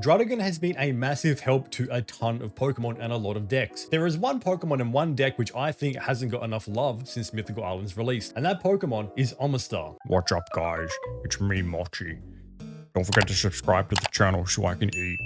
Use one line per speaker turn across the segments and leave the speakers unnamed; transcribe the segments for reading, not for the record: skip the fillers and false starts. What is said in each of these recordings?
Druddigon has been a massive help to a ton of Pokemon and a lot of decks. There is one Pokemon in one deck which I think hasn't got enough love since Mythical Island's release, and that Pokemon is Omastar.
What's up, guys? It's me, Mochi. Don't forget to subscribe to the channel so I can eat.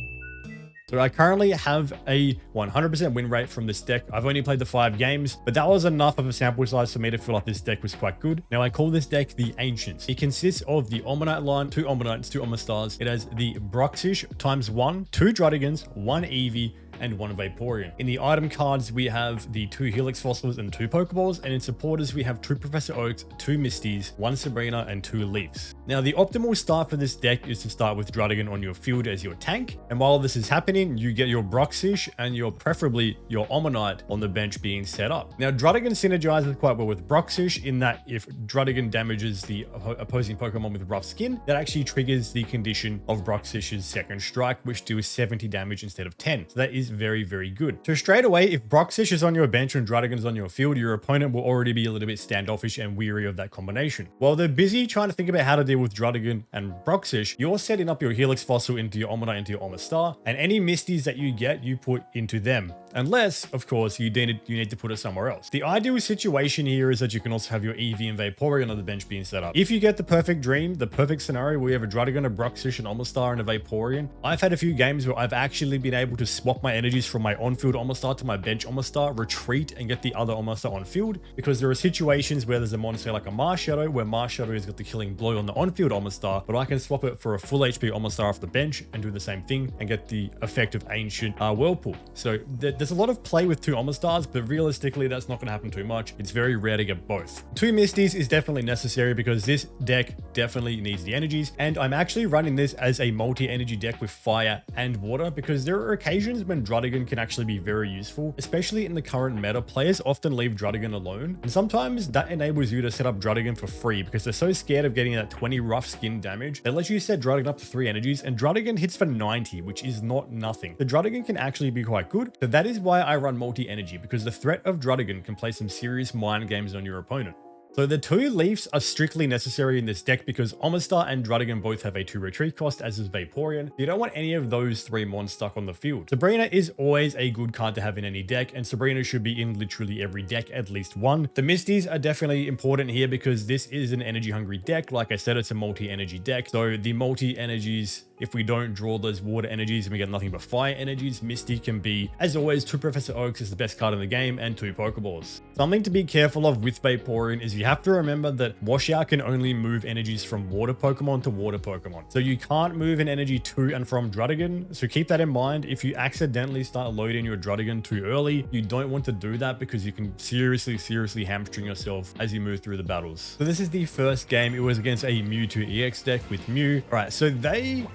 So I currently have a 100% win rate from this deck. I've only played the 5 games, but that was enough of a sample size for me to feel like this deck was quite good. Now I call this deck the Ancients. It consists of the Omanyte line, 2 Omanytes, 2 Omastars. It has the Bruxish ×1, 2 Druddigons, 1 Eevee, and 1 Vaporeon. In the item cards, we have the 2 Helix Fossils and 2 Pokeballs, and in supporters, we have 2 Professor Oaks, 2 Misties, 1 Sabrina, and 2 Leafs. Now, the optimal start for this deck is to start with Druddigon on your field as your tank, and while this is happening, you get your Bruxish and preferably your Omanyte on the bench being set up. Now, Druddigon synergizes quite well with Bruxish in that if Druddigon damages the opposing Pokemon with rough skin, that actually triggers the condition of Bruxish's second strike, which deals 70 damage instead of 10. So that is very, very good. So straight away, if Bruxish is on your bench and Druddigon is on your field, your opponent will already be a little bit standoffish and weary of that combination. While they're busy trying to think about how to deal with Druddigon and Bruxish, you're setting up your Helix Fossil into your Omanyte, into your Omastar, and any Misties that you get, you put into them. Unless, of course, you need to put it somewhere else. The ideal situation here is that you can also have your Eevee and Vaporeon on the bench being set up. If you get the perfect dream, the perfect scenario where you have a Druddigon, a Bruxish, an Omastar, and a Vaporeon, I've had a few games where I've actually been able to swap my energies from my on-field Omastar to my bench Omastar, retreat, and get the other Omastar on field, because there are situations where there's a monster like a Marshadow, where Marshadow has got the killing blow on the on-field Omastar, but I can swap it for a full HP Omastar off the bench and do the same thing and get the effect of Ancient Whirlpool. So there's a lot of play with 2 Omastars, but realistically, that's not going to happen too much. It's very rare to get both. 2 Misties is definitely necessary because this deck definitely needs the energies, and I'm actually running this as a multi-energy deck with fire and water because there are occasions when Druddigon can actually be very useful, especially in the current meta. Players often leave Druddigon alone, and sometimes that enables you to set up Druddigon for free because they're so scared of getting that 20 rough skin damage. They let you set Druddigon up to 3 energies, and Druddigon hits for 90, which is not nothing. The Druddigon can actually be quite good, so that is why I run multi-energy, because the threat of Druddigon can play some serious mind games on your opponent. So the 2 Leafs are strictly necessary in this deck because Omastar and Druddigon both have a 2 retreat cost, as is Vaporeon. You don't want any of those 3 mons stuck on the field. Sabrina is always a good card to have in any deck, and Sabrina should be in literally every deck, at least one. The Misties are definitely important here because this is an energy-hungry deck. Like I said, it's a multi-energy deck. So the multi-energies, if we don't draw those water energies and we get nothing but fire energies, Misty can be, as always, 2 Professor Oaks is the best card in the game and 2 Pokeballs. Something to be careful of with Vaporeon is you have to remember that Washout can only move energies from water Pokemon to water Pokemon. So you can't move an energy to and from Druddigon. So keep that in mind. If you accidentally start loading your Druddigon too early, you don't want to do that because you can seriously hamstring yourself as you move through the battles. So this is the first game. It was against a Mewtwo EX deck with Mew. All right, so they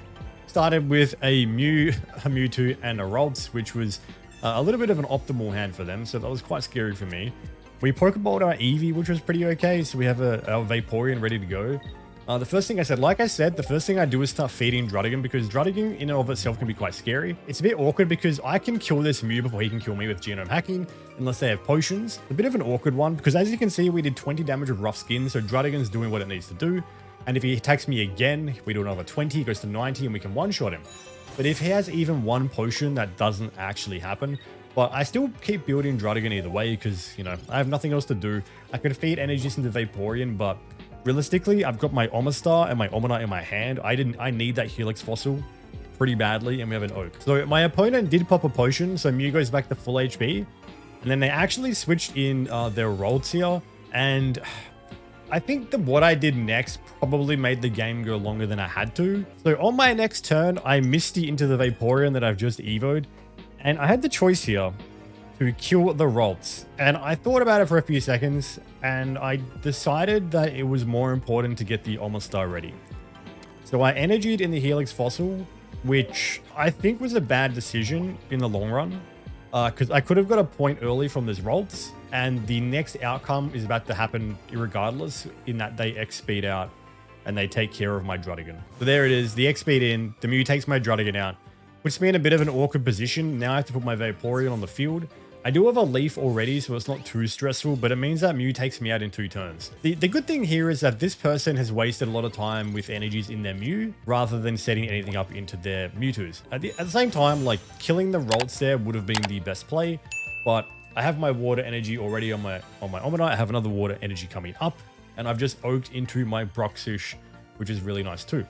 started with a Mewtwo, and a Ralts, which was a little bit of an optimal hand for them. So that was quite scary for me. We Pokeballed our Eevee, which was pretty okay. So we have our Vaporeon ready to go. The first thing I said, the first thing I do is start feeding Druddigon because Druddigon in and of itself can be quite scary. It's a bit awkward because I can kill this Mew before he can kill me with genome hacking, unless they have potions. A bit of an awkward one because as you can see, we did 20 damage with rough skin. So Druddigon's doing what it needs to do. And if he attacks me again, we do another 20, he goes to 90 and we can one-shot him. But if he has even 1 potion, that doesn't actually happen. But I still keep building Druddigon either way because, you know, I have nothing else to do. I could feed energies into Vaporeon, but realistically, I've got my Omastar and my Omanyte in my hand. I need that Helix Fossil pretty badly, and we have an Oak. So my opponent did pop a potion, so Mew goes back to full HP. And then they actually switched in their Ralts here, and I think that what I did next probably made the game go longer than I had to. So on my next turn, I Misty into the Vaporeon that I've just evoed, and I had the choice here to kill the Ralts. And I thought about it for a few seconds, and I decided that it was more important to get the Omastar ready. So I energied in the Helix Fossil, which I think was a bad decision in the long run, because I could have got a point early from this Ralts, and the next outcome is about to happen irregardless, in that they X-speed out and they take care of my Druddigon. So there it is, the X-speed in, the Mew takes my Druddigon out, puts me in a bit of an awkward position. Now I have to put my Vaporeon on the field. I do have a leaf already, so it's not too stressful, but it means that Mew takes me out in 2 turns. The good thing here is that this person has wasted a lot of time with energies in their Mew rather than setting anything up into their Mewtwo's. At the same time, like killing the Ralts there would have been the best play, but I have my water energy already on my Omanyte. I have another water energy coming up, and I've just oaked into my Bruxish, which is really nice too.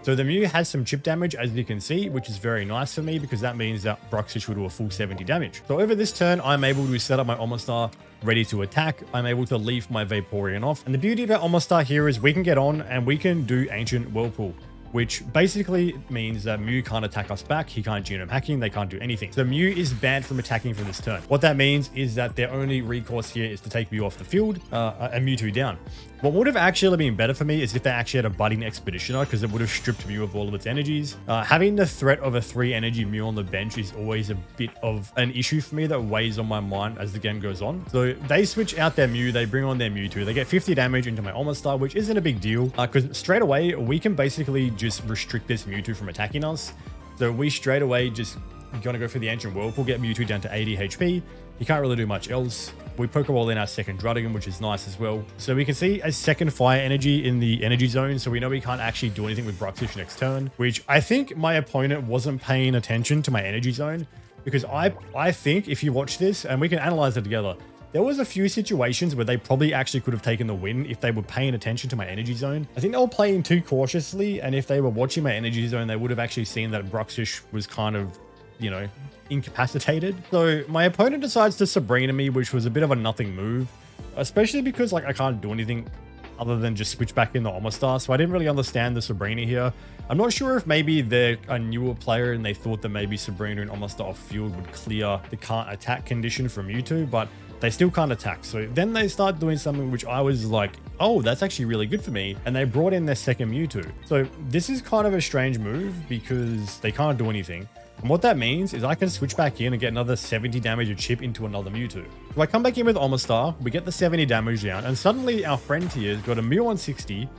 So the Mew has some chip damage, as you can see, which is very nice for me because that means that Bruxish will do a full 70 damage. So over this turn, I'm able to set up my Omastar ready to attack. I'm able to leave my Vaporeon off. And the beauty about Omastar here is we can get on and we can do Ancient Whirlpool, which basically means that Mew can't attack us back. He can't genome hacking. They can't do anything. So Mew is banned from attacking for this turn. What that means is that their only recourse here is to take Mew off the field and Mewtwo down. What would have actually been better for me is if they actually had a budding Expeditioner, because it would have stripped Mew of all of its energies. Having the threat of a 3 energy Mew on the bench is always a bit of an issue for me that weighs on my mind as the game goes on. So they switch out their Mew, they bring on their Mewtwo, they get 50 damage into my Omastar, which isn't a big deal because straight away we can basically just restrict this Mewtwo from attacking us. So we straight away just gonna go for the Ancient Whirlpool, get Mewtwo down to 80 HP. He can't really do much else. We Pokeball in our second Druddigon, which is nice as well. So we can see a second fire energy in the energy zone. So we know we can't actually do anything with Bruxish next turn, which I think my opponent wasn't paying attention to my energy zone, because I think if you watch this, and we can analyze it together, there was a few situations where they probably actually could have taken the win if they were paying attention to my energy zone. I think they were playing too cautiously, and if they were watching my energy zone, they would have actually seen that Bruxish was kind of, you know, incapacitated. So my opponent decides to Sabrina me, which was a bit of a nothing move, especially because like I can't do anything other than just switch back in the Omastar. So I didn't really understand the Sabrina here. I'm not sure if maybe they're a newer player and they thought that maybe Sabrina and Omastar off field would clear the can't attack condition from Mewtwo, but they still can't attack. So then they start doing something which I was like, oh, that's actually really good for me. And they brought in their second Mewtwo. So this is kind of a strange move because they can't do anything. And what that means is I can switch back in and get another 70 damage a chip into another Mewtwo. So I come back in with Omastar, we get the 70 damage down, and suddenly our friend here has got a Mew on 60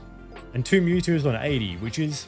and 2 Mewtwo's on 80, which is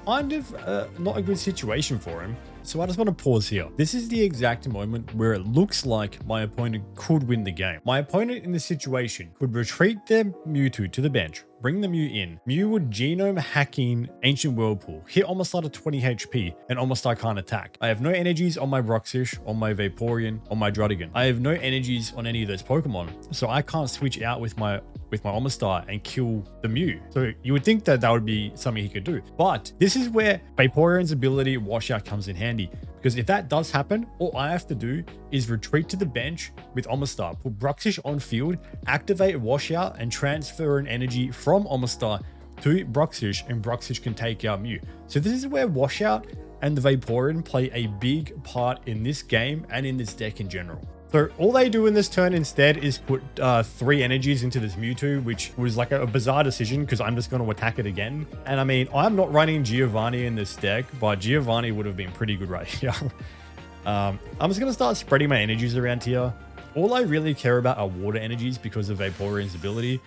kind of not a good situation for him. So I just want to pause here. This is the exact moment where it looks like my opponent could win the game. My opponent in this situation could retreat their Mewtwo to the bench, bring the Mew in. Mew would genome hacking Ancient Whirlpool, hit Omastar to 20 HP, and Omastar can't attack. I have no energies on my Bruxish, on my Vaporeon, on my Druddigon. I have no energies on any of those Pokemon, so I can't switch out with my Omastar and kill the Mew. So you would think that that would be something he could do. But this is where Vaporeon's ability Washout comes in handy, because if that does happen, all I have to do is retreat to the bench with Omastar, put Bruxish on field, activate Washout, and transfer an energy from Omastar to Bruxish, and Bruxish can take out Mew. So this is where Washout and the Vaporeon play a big part in this game and in this deck in general. So all they do in this turn instead is put 3 energies into this Mewtwo, which was like a bizarre decision because I'm just going to attack it again. And I mean, I'm not running Giovanni in this deck, but Giovanni would have been pretty good right here. I'm just going to start spreading my energies around here. All I really care about are water energies because of Vaporeon's ability.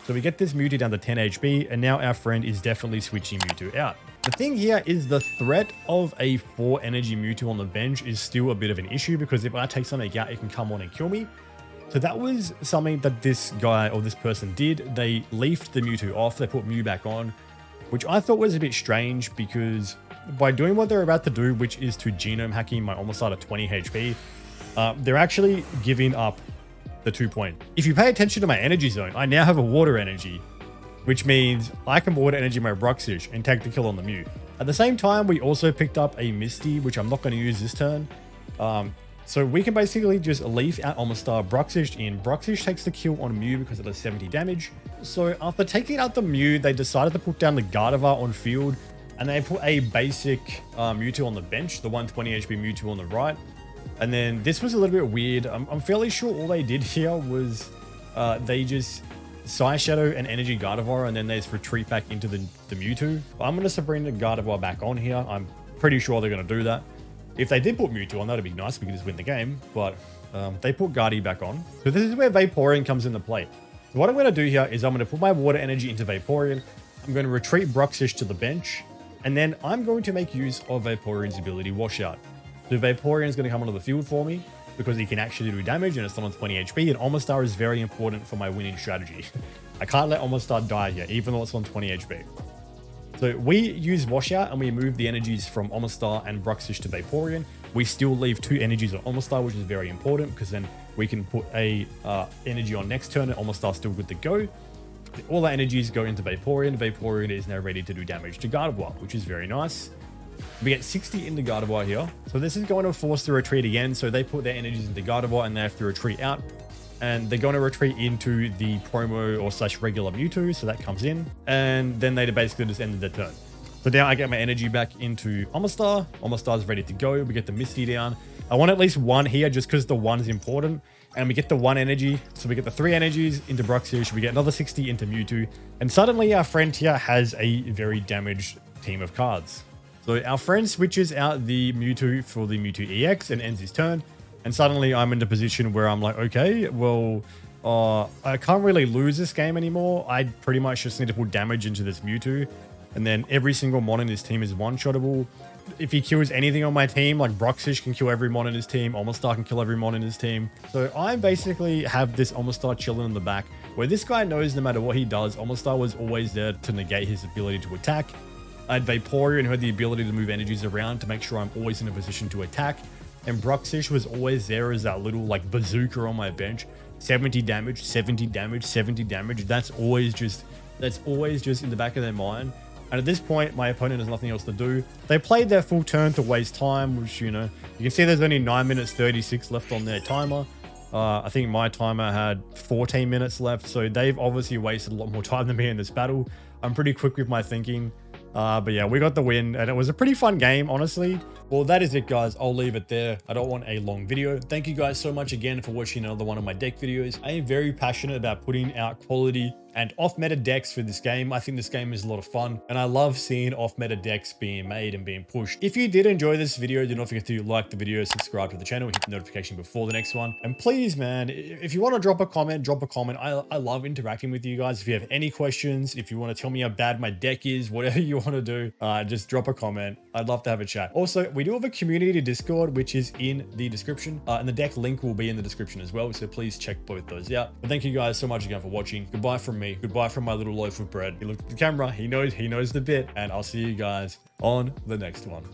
So we get this Mewtwo down to 10 HP, and now our friend is definitely switching Mewtwo out. The thing here is the threat of a 4 energy Mewtwo on the bench is still a bit of an issue, because if I take something out, it can come on and kill me. So that was something that this guy or this person did. They leafed the Mewtwo off, they put Mew back on, which I thought was a bit strange, because by doing what they're about to do, which is to genome hacking my Omastar to 20 HP, they're actually giving up the 2 point. If you pay attention to my energy zone, I now have a water energy, which means I can water energy my Bruxish and take the kill on the Mew. At the same time, we also picked up a Misty, which I'm not going to use this turn. So we can basically just leaf out Omastar, Bruxish in. Bruxish takes the kill on Mew because it does 70 damage. So after taking out the Mew, they decided to put down the Gardevoir on field, and they put a basic Mewtwo on the bench, the 120 HP Mewtwo on the right. And then this was a little bit weird. I'm fairly sure all they did here was they just Psy Shadow and Energy Gardevoir, and then they just retreat back into the Mewtwo. I'm going to Sabrina Gardevoir back on here. I'm pretty sure they're going to do that. If they did put Mewtwo on, that would be nice. We could just win the game. But they put Guardy back on. So this is where Vaporeon comes into play. So what I'm going to do here is I'm going to put my water energy into Vaporeon. I'm going to retreat Bruxish to the bench. And then I'm going to make use of Vaporeon's ability Washout. So Vaporeon is going to come onto the field for me. because he can actually do damage and it's not on 20 HP. And Omastar is very important for my winning strategy. I can't let Omastar die here, even though it's on 20 HP. So we use Washout and we move the energies from Omastar and Bruxish to Vaporeon. We still leave 2 energies on Omastar, which is very important because then we can put a energy on next turn and Omastar's still good to go. All our energies go into Vaporeon. Vaporeon is now ready to do damage to Gardevoir, which is very nice. We get 60 into Gardevoir here. So this is going to force the retreat again. So they put their energies into Gardevoir and they have to retreat out. And they're going to retreat into the promo or slash regular Mewtwo. So that comes in. And then they basically just ended their turn. So now I get my energy back into Omastar. Omastar's ready to go. We get the Misty down. I want at least 1 here just because the 1 is important. And we get the 1 energy. So we get the 3 energies into Bruxish. We get another 60 into Mewtwo. And suddenly our friend here has a very damaged team of cards. So our friend switches out the Mewtwo for the Mewtwo EX and ends his turn. And suddenly I'm in a position where I'm like, okay, well, I can't really lose this game anymore. I pretty much just need to put damage into this Mewtwo. And then every single mon in this team is one-shottable. If he kills anything on my team, like Bruxish can kill every mon in his team, Omastar can kill every mon in his team. So I basically have this Omastar chilling in the back, where this guy knows no matter what he does, Omastar was always there to negate his ability to attack. I had Vaporeon who had the ability to move energies around to make sure I'm always in a position to attack. And Bruxish was always there as that little like bazooka on my bench. 70 damage, 70 damage, 70 damage. That's always just in the back of their mind. And at this point, my opponent has nothing else to do. They played their full turn to waste time, which, you know, you can see there's only 9 minutes 36 left on their timer. I think my timer had 14 minutes left. So they've obviously wasted a lot more time than me in this battle. I'm pretty quick with my thinking. But yeah, we got the win and it was a pretty fun game, honestly. Well, that is it, guys. I'll leave it there. I don't want a long video. Thank you guys so much again for watching another one of my deck videos. I am very passionate about putting out quality and off-meta decks for this game. I think this game is a lot of fun and I love seeing off-meta decks being made and being pushed. If you did enjoy this video, do not forget to like the video, subscribe to the channel, hit the notification before the next one. And please, man, if you want to drop a comment, drop a comment. I love interacting with you guys. If you have any questions, if you want to tell me how bad my deck is, whatever you want to do, just drop a comment. I'd love to have a chat. Also, we do have a community Discord, which is in the description, and the deck link will be in the description as well. So please check both those out. But thank you guys so much again for watching. Goodbye from me. Goodbye from my little loaf of bread. He looked at the camera. He knows the bit, and I'll see you guys on the next one.